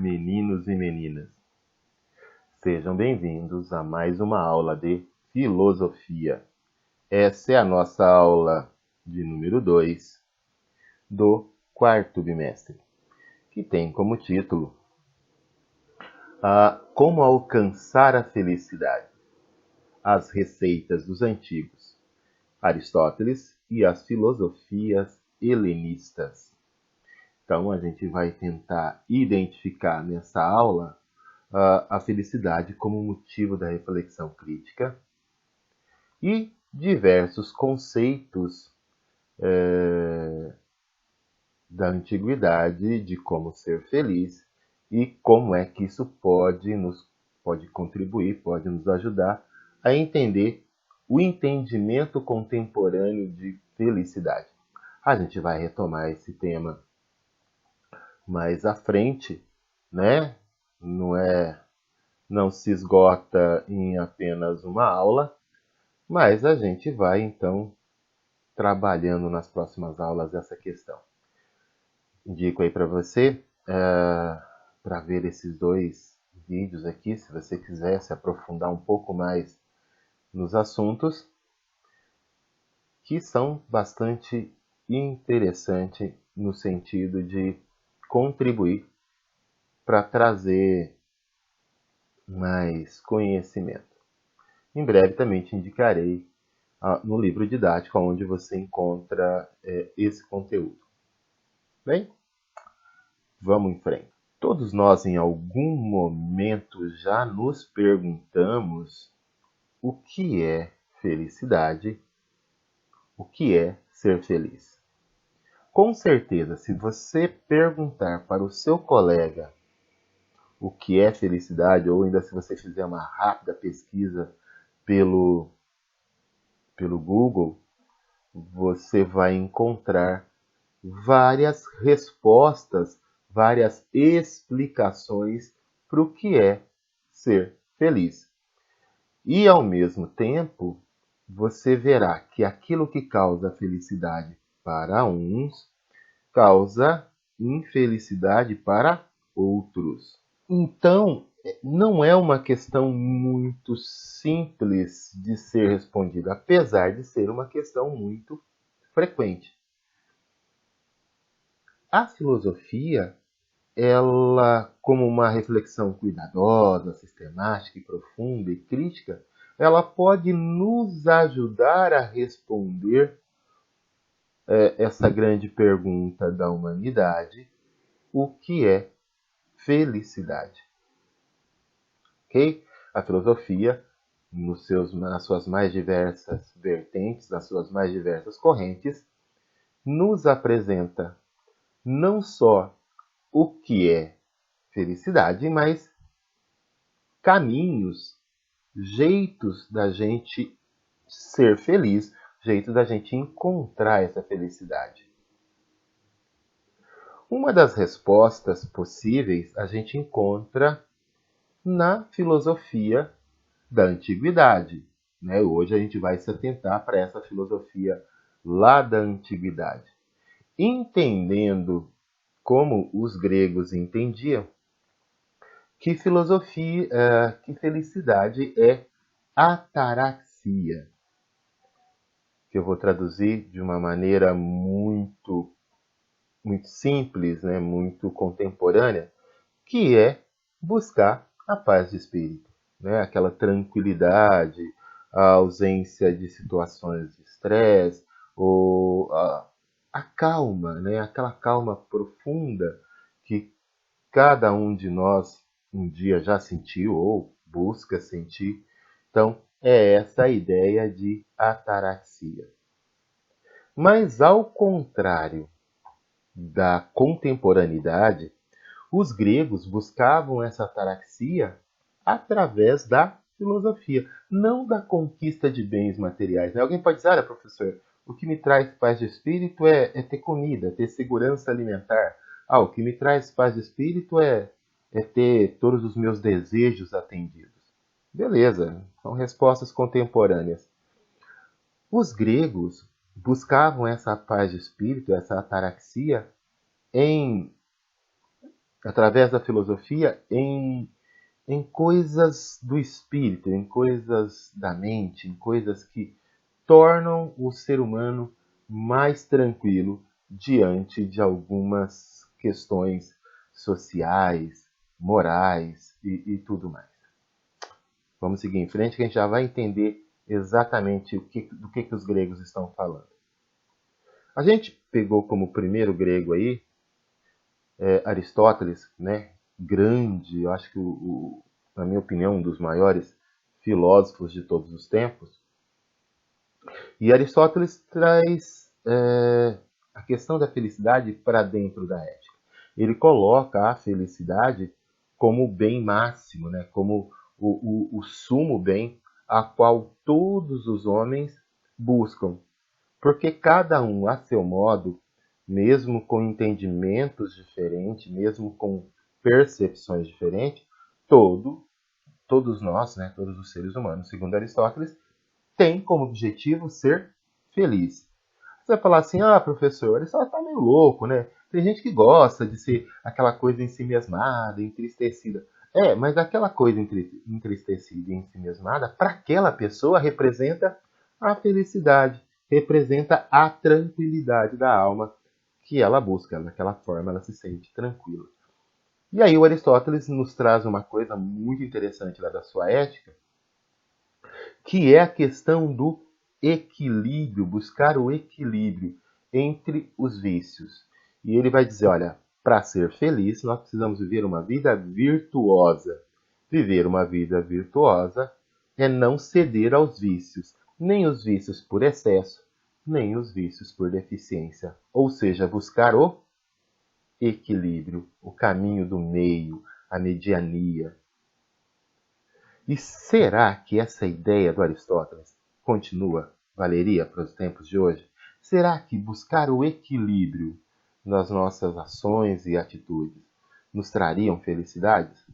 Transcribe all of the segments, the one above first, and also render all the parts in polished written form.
meninos e meninas. Sejam bem-vindos a mais uma aula de filosofia. Essa é a nossa aula de número 2 do quarto bimestre, que tem como título Como alcançar a felicidade, as receitas dos antigos, Aristóteles e as filosofias helenistas. Então, a gente vai tentar identificar nessa aula a felicidade como motivo da reflexão crítica e diversos conceitos da antiguidade de como ser feliz e como é que isso pode contribuir, pode nos ajudar a entender o entendimento contemporâneo de felicidade. A gente vai retomar esse tema mais à frente, né? Não se esgota em apenas uma aula, mas a gente vai então trabalhando nas próximas aulas essa questão. Indico aí para você para ver esses dois vídeos aqui, se você quiser se aprofundar um pouco mais nos assuntos, que são bastante interessantes no sentido de contribuir para trazer mais conhecimento. Em breve também te indicarei no livro didático onde você encontra esse conteúdo. Bem, vamos em frente. Todos nós em algum momento já nos perguntamos o que é felicidade, o que é ser feliz. Com certeza, se você perguntar para o seu colega o que é felicidade, ou ainda se você fizer uma rápida pesquisa pelo Google, você vai encontrar várias respostas, várias explicações para o que é ser feliz. E, ao mesmo tempo, você verá que aquilo que causa felicidade para uns causa infelicidade para outros. Então, não é uma questão muito simples de ser respondida, apesar de ser uma questão muito frequente. A filosofia, ela, como uma reflexão cuidadosa, sistemática e profunda e crítica, ela pode nos ajudar a responder essa grande pergunta da humanidade: o que é felicidade? Okay? A filosofia, nas suas mais diversas vertentes, nas suas mais diversas correntes, nos apresenta não só o que é felicidade, mas caminhos, jeitos da gente ser feliz, jeito da gente encontrar essa felicidade. Uma das respostas possíveis a gente encontra na filosofia da antiguidade. Né? Hoje a gente vai se atentar para essa filosofia lá da antiguidade. Entendendo como os gregos entendiam que que felicidade é ataraxia, que eu vou traduzir de uma maneira muito simples, né, muito contemporânea, que é buscar a paz de espírito, né, aquela tranquilidade, a ausência de situações de estresse, ou a calma, né, aquela calma profunda que cada um de nós um dia já sentiu ou busca sentir. Então, é essa a ideia de ataraxia. Mas, ao contrário da contemporaneidade, os gregos buscavam essa ataraxia através da filosofia, não da conquista de bens materiais. Né? Alguém pode dizer, olha, professor, o que me traz paz de espírito é ter comida, ter segurança alimentar. O que me traz paz de espírito é ter todos os meus desejos atendidos. Beleza, são respostas contemporâneas. Os gregos buscavam essa paz de espírito, essa ataraxia, em através da filosofia, em coisas do espírito, em coisas da mente, em coisas que tornam o ser humano mais tranquilo diante de algumas questões sociais, morais e tudo mais. Vamos seguir em frente que a gente já vai entender exatamente do que os gregos estão falando. A gente pegou como primeiro grego aí Aristóteles, né? Grande, eu acho que, na minha opinião, um dos maiores filósofos de todos os tempos. E Aristóteles traz a questão da felicidade para dentro da ética. Ele coloca a felicidade como o bem máximo, né? Como o sumo bem a qual todos os homens buscam. Porque cada um, a seu modo, mesmo com entendimentos diferentes, mesmo com percepções diferentes, todos nós, né, todos os seres humanos, segundo Aristóteles, têm como objetivo ser feliz. Você vai falar assim, professor, isso está meio louco, né? Tem gente que gosta de ser aquela coisa ensimesmada, entristecida. Mas aquela coisa entristecida e ensimesmada, para aquela pessoa, representa a felicidade, representa a tranquilidade da alma que ela busca. Daquela forma, ela se sente tranquila. E aí o Aristóteles nos traz uma coisa muito interessante lá da sua ética, que é a questão do equilíbrio, buscar o equilíbrio entre os vícios. E ele vai dizer, olha, para ser feliz, nós precisamos viver uma vida virtuosa. Viver uma vida virtuosa é não ceder aos vícios, nem os vícios por excesso, nem os vícios por deficiência. Ou seja, buscar o equilíbrio, o caminho do meio, a mediania. E será que essa ideia do Aristóteles valeria para os tempos de hoje? Será que buscar o equilíbrio nas nossas ações e atitudes nos trariam felicidades?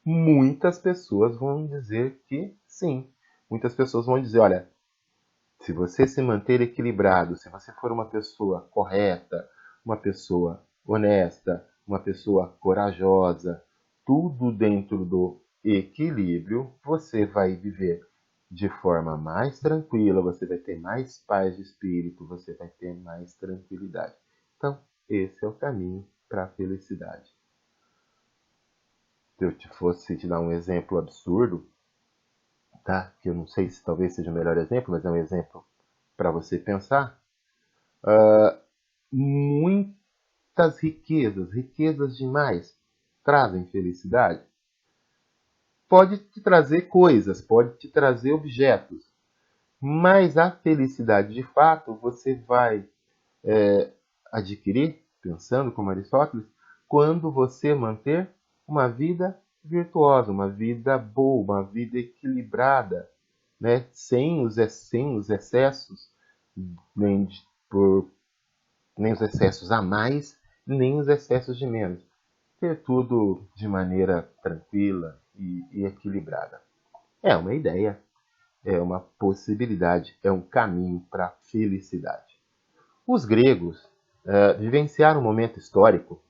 Muitas pessoas vão dizer que sim. Muitas pessoas vão dizer, olha, se você se manter equilibrado, se você for uma pessoa correta, uma pessoa honesta, uma pessoa corajosa, tudo dentro do equilíbrio, você vai viver de forma mais tranquila, você vai ter mais paz de espírito, você vai ter mais tranquilidade. Então, esse é o caminho para a felicidade. Se eu fosse te dar um exemplo absurdo, tá? Que eu não sei se talvez seja o melhor exemplo, mas é um exemplo para você pensar. Muitas riquezas demais, trazem felicidade? Pode te trazer coisas, pode te trazer objetos, mas a felicidade de fato você vai adquirir, pensando como Aristóteles, quando você manter uma vida virtuosa, uma vida boa, uma vida equilibrada, né? Sem os excessos, nem, por, nem os excessos a mais, nem os excessos de menos. Ter tudo de maneira tranquila e equilibrada. É uma ideia, é uma possibilidade, é um caminho para a felicidade. Os gregos vivenciaram um momento histórico,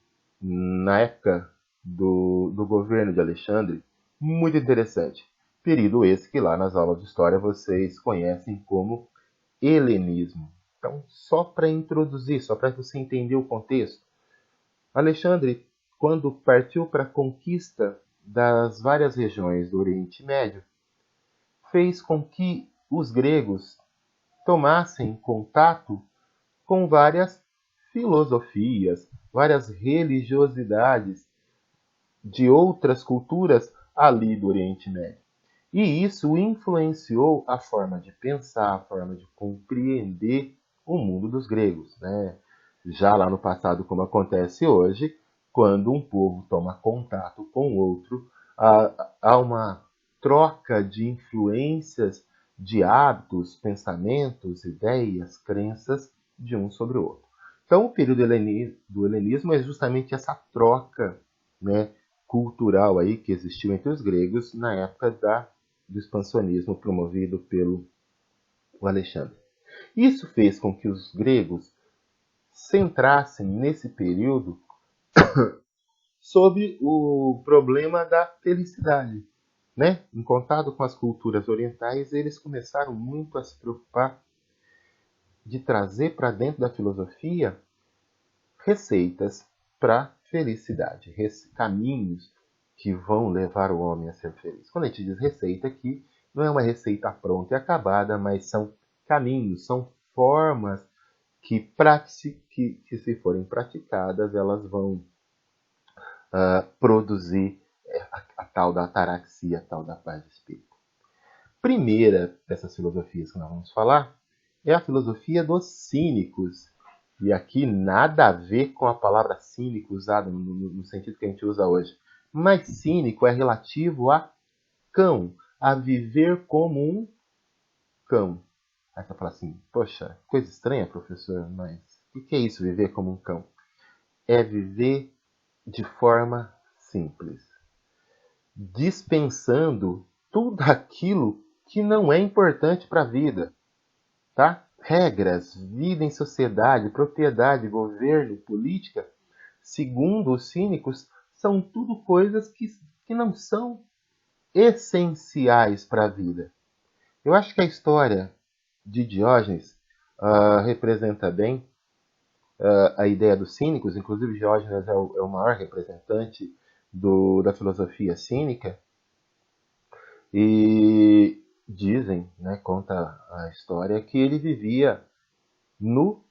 na época do governo de Alexandre, muito interessante. Período esse que lá nas aulas de história vocês conhecem como helenismo. Então, só para introduzir, só para você entender o contexto, Alexandre, quando partiu para a conquista das várias regiões do Oriente Médio, fez com que os gregos tomassem contato com várias filosofias, várias religiosidades de outras culturas ali do Oriente Médio. E isso influenciou a forma de pensar, a forma de compreender o mundo dos gregos, né? Já lá no passado, como acontece hoje, quando um povo toma contato com o outro, há uma troca de influências, de hábitos, pensamentos, ideias, crenças de um sobre o outro. Então, o período do helenismo é justamente essa troca, né, cultural aí que existiu entre os gregos na época do expansionismo promovido pelo Alexandre. Isso fez com que os gregos centrassem nesse período sobre o problema da felicidade. Né? Em contato com as culturas orientais, eles começaram muito a se preocupar de trazer para dentro da filosofia receitas para felicidade, caminhos que vão levar o homem a ser feliz. Quando a gente diz receita aqui, não é uma receita pronta e acabada, mas são caminhos, são formas que se forem praticadas, elas vão produzir a tal da ataraxia, a tal da paz de espírito. Primeira dessas filosofias que nós vamos falar é a filosofia dos cínicos. E aqui nada a ver com a palavra cínico usada no sentido que a gente usa hoje. Mas cínico é relativo a cão, a viver como um cão. Aí você fala assim, poxa, coisa estranha, professor, mas o que é isso, viver como um cão? É viver de forma simples, dispensando tudo aquilo que não é importante para a vida, tá? Regras, vida em sociedade, propriedade, governo, política, segundo os cínicos, são tudo coisas que não são essenciais para a vida. Eu acho que a história de Diógenes representa bem a ideia dos cínicos. Inclusive, Diógenes é o maior representante da filosofia cínica. E dizem, né, conta a história, que ele vivia nu,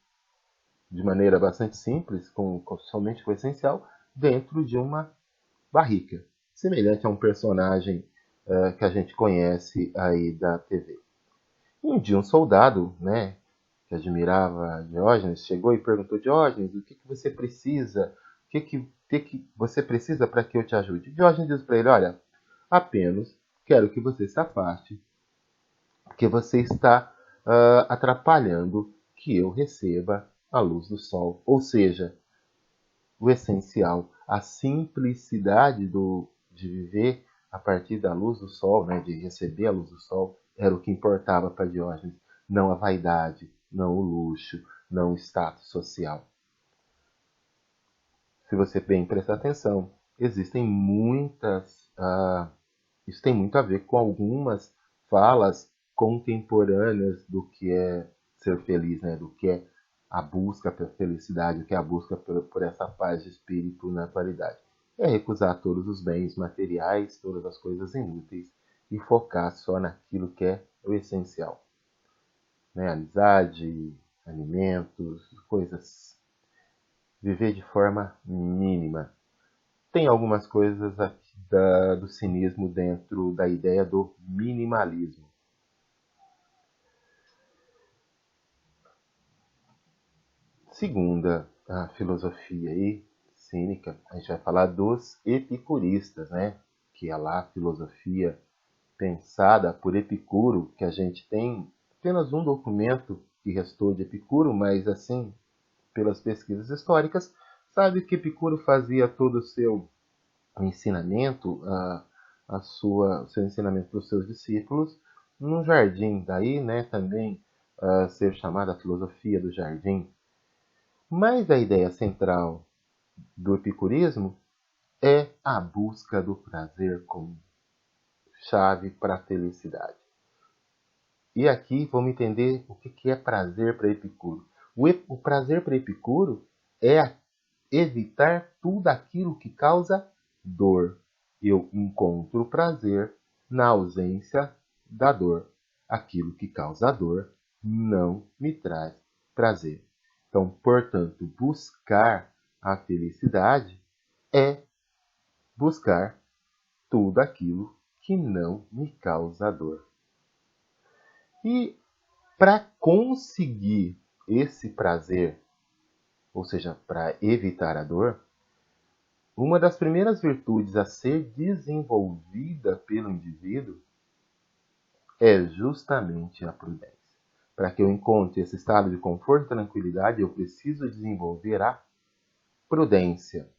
de maneira bastante simples, somente com o essencial, dentro de uma barrica, semelhante a um personagem que a gente conhece aí da TV. Um dia um soldado, né, que admirava Diógenes, chegou e perguntou: Diógenes, o que você precisa? O que você precisa para que eu te ajude? Diógenes diz para ele: olha, apenas quero que você se afaste, porque você está atrapalhando que eu receba a luz do sol. Ou seja, o essencial, a simplicidade de viver a partir da luz do sol, né, de receber a luz do sol, era o que importava para Diógenes. Não a vaidade, não o luxo, não o status social. Se você bem prestar atenção, existem muitas... isso tem muito a ver com algumas falas contemporâneas do que é ser feliz, né? Do que é a busca pela felicidade, o que é a busca por essa paz de espírito na atualidade. É recusar todos os bens materiais, todas as coisas inúteis e focar só naquilo que é o essencial. Né? Amizade, alimentos, coisas. Viver de forma mínima. Tem algumas coisas aqui do cinismo dentro da ideia do minimalismo. Segunda a filosofia aí, cínica, a gente vai falar dos epicuristas, né? Que é lá a filosofia pensada por Epicuro, que a gente tem apenas um documento que restou de Epicuro, mas assim, pelas pesquisas históricas, sabe que Epicuro fazia todo o seu ensinamento, o seu ensinamento para os seus discípulos no jardim. Daí, né, também ser chamada a filosofia do jardim. Mas a ideia central do epicurismo é a busca do prazer como chave para a felicidade. E aqui vamos entender o que é prazer para Epicuro. O prazer para Epicuro é evitar tudo aquilo que causa dor. Eu encontro prazer na ausência da dor. Aquilo que causa dor não me traz prazer. Então, portanto, buscar a felicidade é buscar tudo aquilo que não me causa dor. E para conseguir esse prazer, ou seja, para evitar a dor, uma das primeiras virtudes a ser desenvolvida pelo indivíduo é justamente a prudência. Para que eu encontre esse estado de conforto e tranquilidade, eu preciso desenvolver a prudência,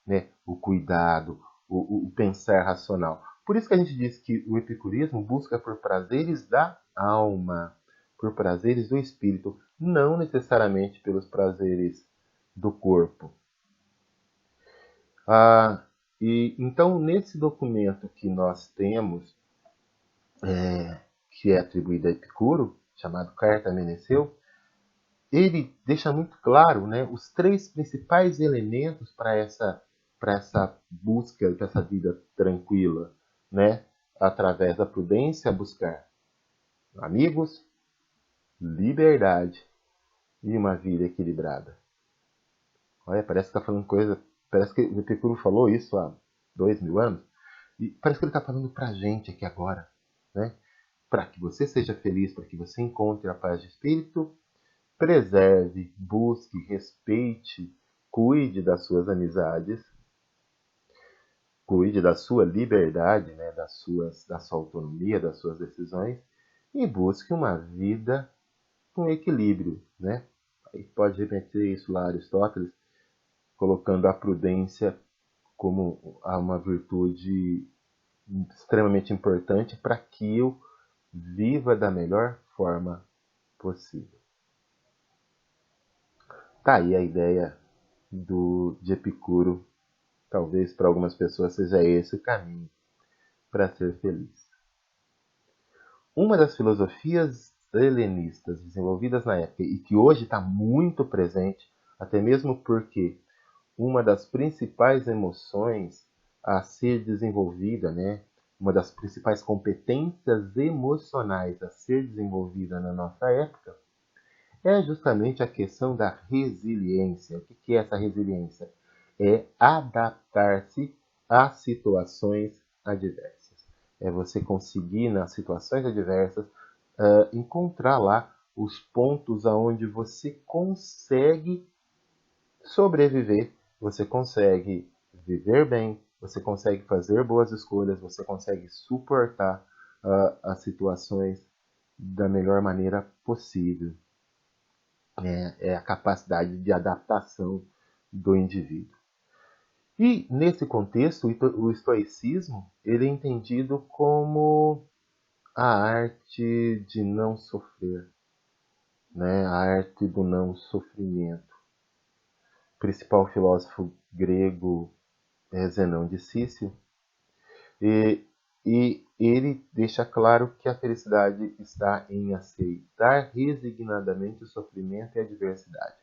né? O cuidado, o pensar racional. Por isso que a gente diz que o epicurismo busca por prazeres da alma, por prazeres do espírito, não necessariamente pelos prazeres do corpo. E então, nesse documento que nós temos, que é atribuído a Epicuro, chamado Carta a Meneceu, ele deixa muito claro, né, os três principais elementos para essa busca dessa vida tranquila, né, através da prudência, buscar amigos, liberdade e uma vida equilibrada. Olha, parece que está falando coisa, parece que o Epicuro falou isso há 2000 anos, e parece que ele está falando para a gente aqui agora, né? Para que você seja feliz, para que você encontre a paz de espírito, preserve, busque, respeite, cuide das suas amizades, cuide da sua liberdade, né, da sua autonomia, das suas decisões, e busque uma vida com equilíbrio, né? Aí pode repetir isso lá Aristóteles, colocando a prudência como uma virtude extremamente importante para que eu viva da melhor forma possível. Tá aí a ideia de Epicuro. Talvez para algumas pessoas seja esse o caminho para ser feliz. Uma das filosofias helenistas desenvolvidas na época e que hoje está muito presente, até mesmo porque uma das principais emoções a ser desenvolvida, né? Uma das principais competências emocionais a ser desenvolvida na nossa época é justamente a questão da resiliência. O que é essa resiliência? É adaptar-se a situações adversas. É você conseguir, nas situações adversas, encontrar lá os pontos aonde você consegue sobreviver, você consegue viver bem, você consegue fazer boas escolhas, você consegue suportar as situações da melhor maneira possível. É a capacidade de adaptação do indivíduo. E nesse contexto, o estoicismo ele é entendido como a arte de não sofrer, né? A arte do não sofrimento. O principal filósofo grego é Zenão de Cício, e, e ele deixa claro que a felicidade está em aceitar resignadamente o sofrimento e a adversidade.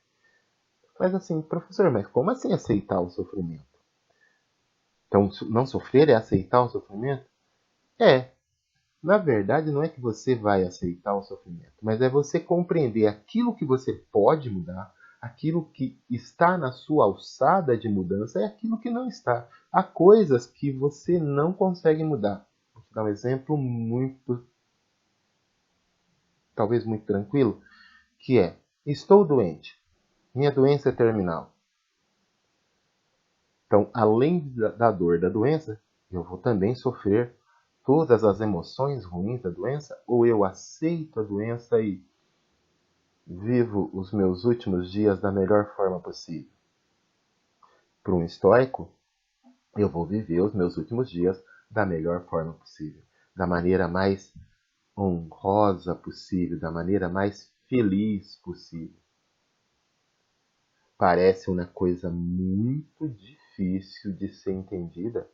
Mas assim, professor, mas como assim aceitar o sofrimento? Então, não sofrer é aceitar o sofrimento? É. Na verdade, não é que você vai aceitar o sofrimento, mas é você compreender aquilo que você pode mudar, aquilo que está na sua alçada de mudança e aquilo que não está. Há coisas que você não consegue mudar. Vou te dar um exemplo talvez muito tranquilo, que é: estou doente, minha doença é terminal. Então, além da dor da doença, eu vou também sofrer todas as emoções ruins da doença, ou eu aceito a doença e vivo os meus últimos dias da melhor forma possível? Para um estoico, eu vou viver os meus últimos dias da melhor forma possível, da maneira mais honrosa possível, da maneira mais feliz possível. Parece uma coisa muito difícil de ser entendida,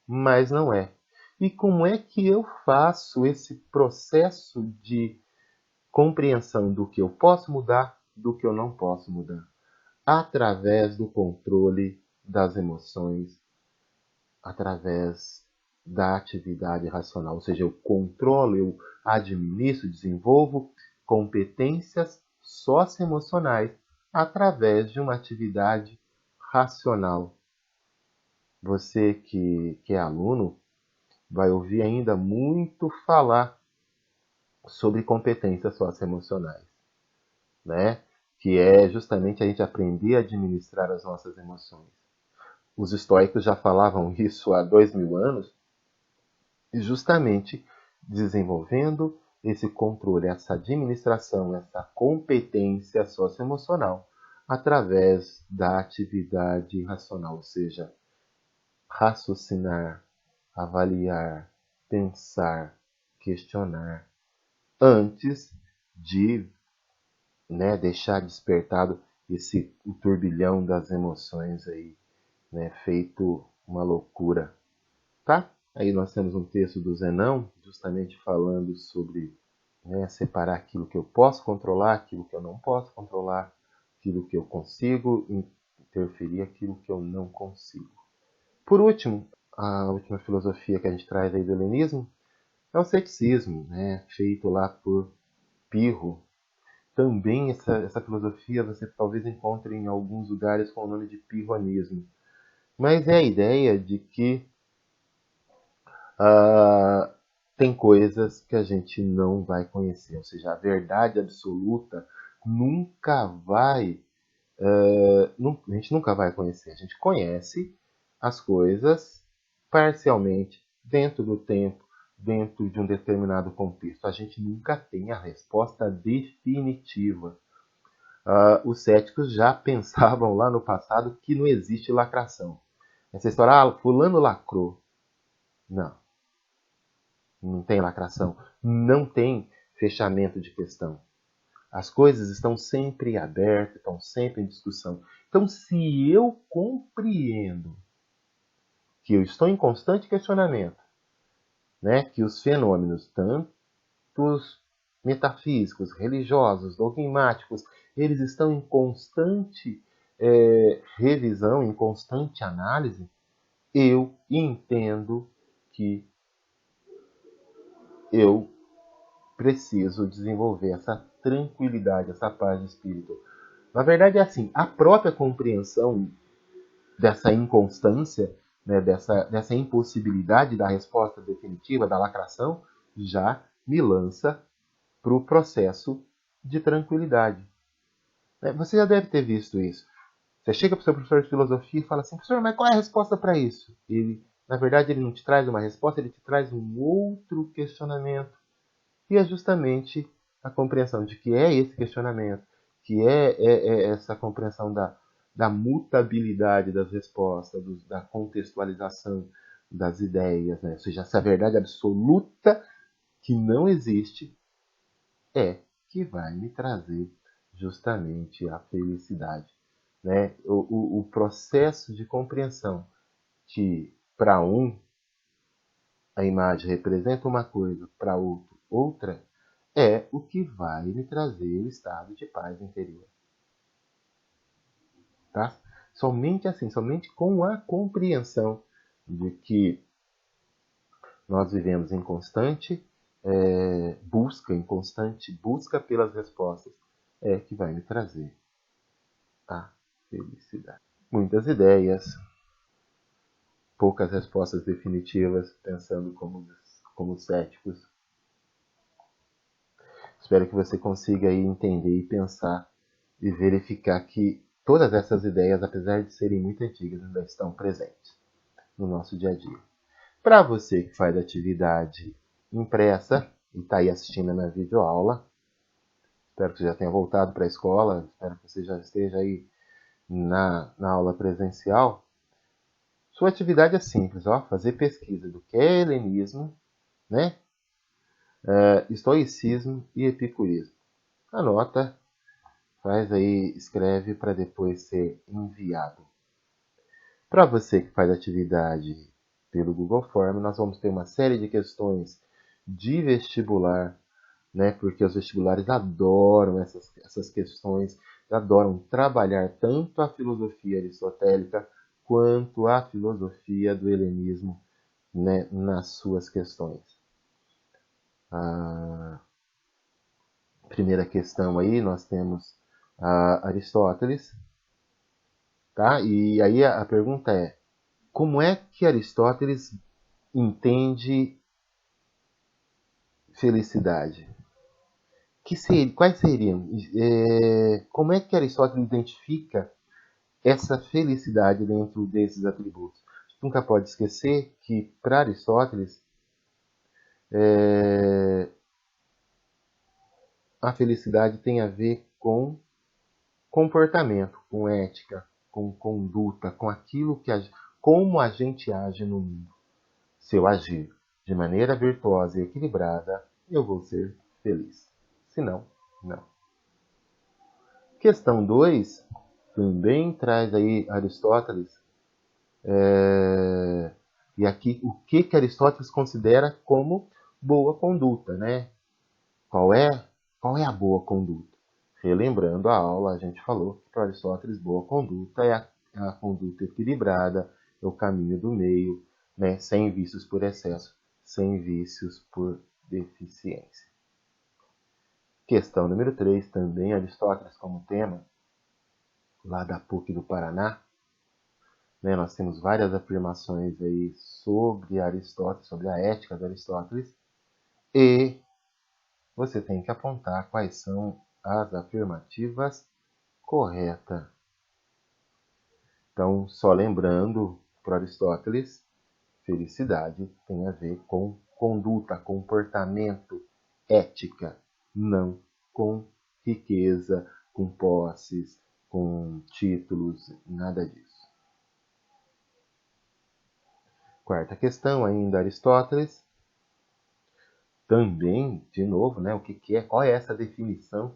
mas não é. E como é que eu faço esse processo de compreensão do que eu posso mudar, do que eu não posso mudar? Através do controle das emoções, através da atividade racional. Ou seja, eu controlo, eu administro, desenvolvo competências socioemocionais através de uma atividade racional. Você que é aluno vai ouvir ainda muito falar sobre competências socioemocionais, né? Que é justamente a gente aprender a administrar as nossas emoções. Os estoicos já falavam isso há 2000 anos, e justamente desenvolvendo esse controle, essa administração, essa competência socioemocional através da atividade racional, ou seja, raciocinar, avaliar, pensar, questionar, antes de, né, deixar despertado o turbilhão das emoções aí, né, feito uma loucura, tá? Aí nós temos um texto do Zenão, justamente falando sobre, né, separar aquilo que eu posso controlar, aquilo que eu não posso controlar, aquilo que eu consigo interferir, aquilo que eu não consigo. Por último, a última filosofia que a gente traz aí do helenismo é o ceticismo, né, feito lá por Pirro. Também essa filosofia você talvez encontre em alguns lugares com o nome de pirronismo. Mas é a ideia de que ah, tem coisas que a gente não vai conhecer, ou seja, a verdade absoluta nunca vai, a gente nunca vai conhecer. A gente conhece as coisas parcialmente, dentro do tempo, dentro de um determinado contexto. A gente nunca tem a resposta definitiva. Os céticos já pensavam lá no passado que não existe lacração. Essa história, fulano lacrou. Não, não tem lacração. Não tem fechamento de questão. As coisas estão sempre abertas, estão sempre em discussão. Então, se eu compreendo que eu estou em constante questionamento, né, que os fenômenos, tanto os metafísicos, religiosos, dogmáticos, eles estão em constante revisão, em constante análise, eu entendo que eu preciso desenvolver essa tranquilidade, essa paz de espírito. Na verdade, é assim, a própria compreensão dessa inconstância, né, dessa impossibilidade da resposta definitiva, da lacração, já me lança para o processo de tranquilidade. Você já deve ter visto isso. Você chega para o seu professor de filosofia e fala assim, professor, mas qual é a resposta para isso? Ele, na verdade, ele não te traz uma resposta, ele te traz um outro questionamento. E é justamente a compreensão de que é esse questionamento, que é essa compreensão da mutabilidade das respostas, da contextualização das ideias, né? Ou seja, essa verdade absoluta que não existe é que vai me trazer justamente a felicidade. Né? O processo de compreensão que para um a imagem representa uma coisa, para outro outra, é o que vai me trazer o estado de paz interior. Tá? Somente assim, somente com a compreensão de que nós vivemos em constante busca, em constante busca pelas respostas, é que vai me trazer a felicidade. Muitas ideias, poucas respostas definitivas, pensando como céticos. Espero que você consiga aí entender e pensar e verificar que todas essas ideias, apesar de serem muito antigas, ainda estão presentes no nosso dia a dia. Para você que faz atividade impressa e está aí assistindo a minha videoaula, espero que você já tenha voltado para a escola, espero que você já esteja aí na aula presencial. Sua atividade é simples, ó, fazer pesquisa do que é helenismo, né? Estoicismo e epicurismo. Anota, faz aí, escreve para depois ser enviado. Para você que faz atividade pelo Google Form, nós vamos ter uma série de questões de vestibular, né? Porque os vestibulares adoram essas questões, adoram trabalhar tanto a filosofia aristotélica quanto a filosofia do helenismo, né, nas suas questões. A primeira questão aí nós temos Aristóteles, tá? E aí a pergunta é: como é que Aristóteles entende felicidade? Quais seriam? Como é que Aristóteles identifica essa felicidade dentro desses atributos? A gente nunca pode esquecer que, para Aristóteles, a felicidade tem a ver com comportamento, com ética, com conduta, com aquilo como a gente age no mundo. Se eu agir de maneira virtuosa e equilibrada, eu vou ser feliz. Se não, não. Questão 2 também traz aí Aristóteles E aqui, o que Aristóteles considera como boa conduta, né? Qual é, qual é a boa conduta? Relembrando a aula, a gente falou que para Aristóteles boa conduta é a conduta equilibrada, é o caminho do meio, né? Sem vícios por excesso, sem vícios por deficiência. Questão número 3, também Aristóteles como tema, lá da PUC do Paraná. Né? Nós temos várias afirmações aí sobre Aristóteles, sobre a ética de Aristóteles, e você tem que apontar quais são as afirmativas corretas. Então, só lembrando, para Aristóteles, felicidade tem a ver com conduta, comportamento, ética, não com riqueza, com posses, com títulos, nada disso. Quarta questão, ainda Aristóteles. Também, de novo, né, o que é, qual é essa definição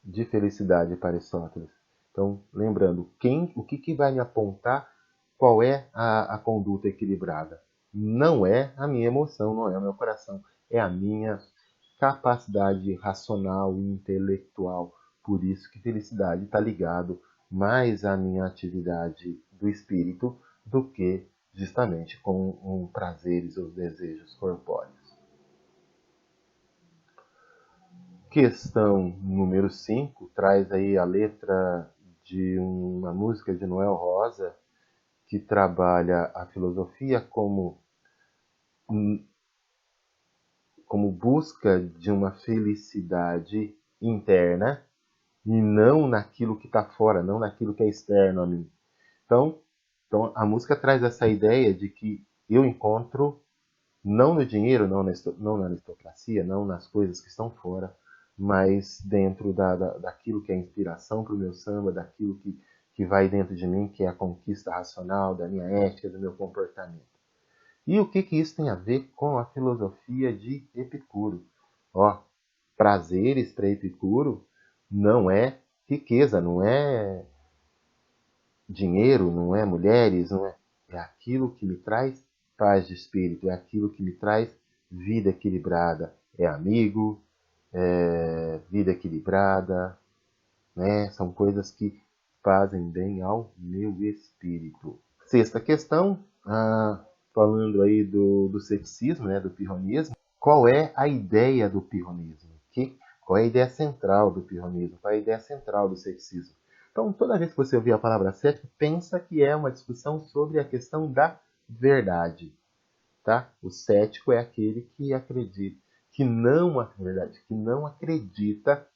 de felicidade para Aristóteles? Então, lembrando, o que vai me apontar qual é a conduta equilibrada? Não é a minha emoção, não é o meu coração, é a minha capacidade racional e intelectual. Por isso que felicidade está ligado mais à minha atividade do espírito do que justamente com prazeres ou desejos corpóreos. Questão número 5 traz aí a letra de uma música de Noel Rosa que trabalha a filosofia como busca de uma felicidade interna e não naquilo que está fora, não naquilo que é externo a mim. Então a música traz essa ideia de que eu encontro não no dinheiro, não na aristocracia, não nas coisas que estão fora, mas dentro daquilo que é inspiração para o meu samba, daquilo que vai dentro de mim, que é a conquista racional, da minha ética, do meu comportamento. E o que isso tem a ver com a filosofia de Epicuro? Ó, prazeres para Epicuro não é riqueza, não é dinheiro, não é mulheres, não é. É aquilo que me traz paz de espírito, é aquilo que me traz vida equilibrada. É amigo, é vida equilibrada, né? São coisas que fazem bem ao meu espírito. Sexta questão, falando aí do ceticismo, né, do pirronismo. Qual é a ideia do pirronismo? Qual é a ideia central do pirronismo? Qual é a ideia central do ceticismo? Então, toda vez que você ouvir a palavra cético, pensa que é uma discussão sobre a questão da verdade. Tá? O cético é aquele que acredita, que não acredita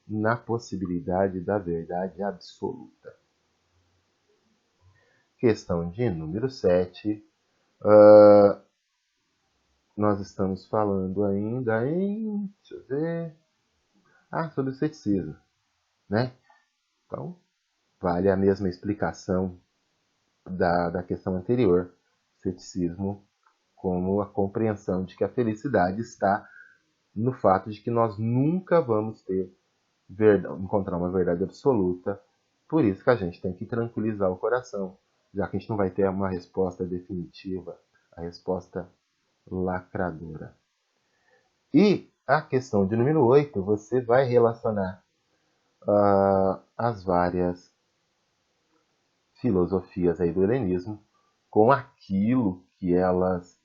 na possibilidade da verdade absoluta. Questão de número 7. Nós estamos falando ainda em... Deixa eu ver... sobre o ceticismo. Né? Então, vale a mesma explicação da questão anterior. Ceticismo como a compreensão de que a felicidade está no fato de que nós nunca vamos encontrar uma verdade absoluta. Por isso que a gente tem que tranquilizar o coração, já que a gente não vai ter uma resposta definitiva, a resposta lacradora. E a questão de número 8, você vai relacionar as várias filosofias aí do helenismo com aquilo que elas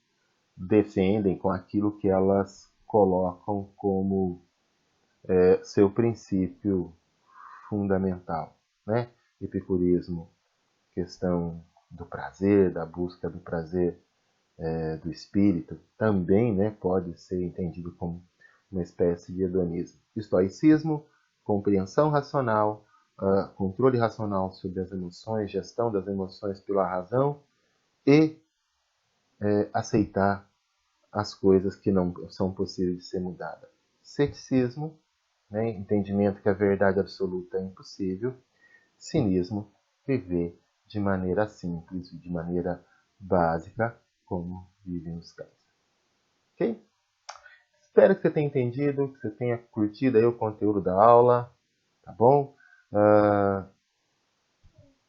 defendem, com aquilo que elas colocam como seu princípio fundamental, né? Epicurismo, questão do prazer, da busca do prazer do espírito, também, né, pode ser entendido como uma espécie de hedonismo. Estoicismo, compreensão racional, controle racional sobre as emoções, gestão das emoções pela razão e aceitar as coisas que não são possíveis de ser mudadas. Ceticismo, né, entendimento que a verdade absoluta é impossível. Cinismo, viver de maneira simples, de maneira básica, como vivem os cães. Ok? Espero que você tenha entendido, que você tenha curtido aí o conteúdo da aula, tá bom?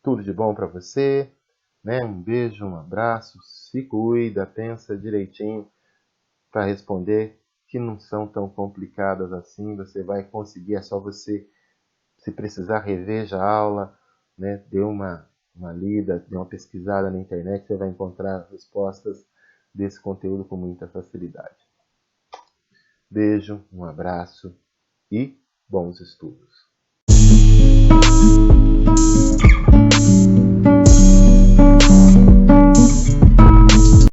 Tudo de bom para você, né? Um beijo, um abraço, se cuida, pensa direitinho para responder, que não são tão complicadas assim, você vai conseguir, é só você, se precisar, reveja a aula, né? Dê uma lida, dê uma pesquisada na internet, você vai encontrar respostas desse conteúdo com muita facilidade. Beijo, um abraço e bons estudos!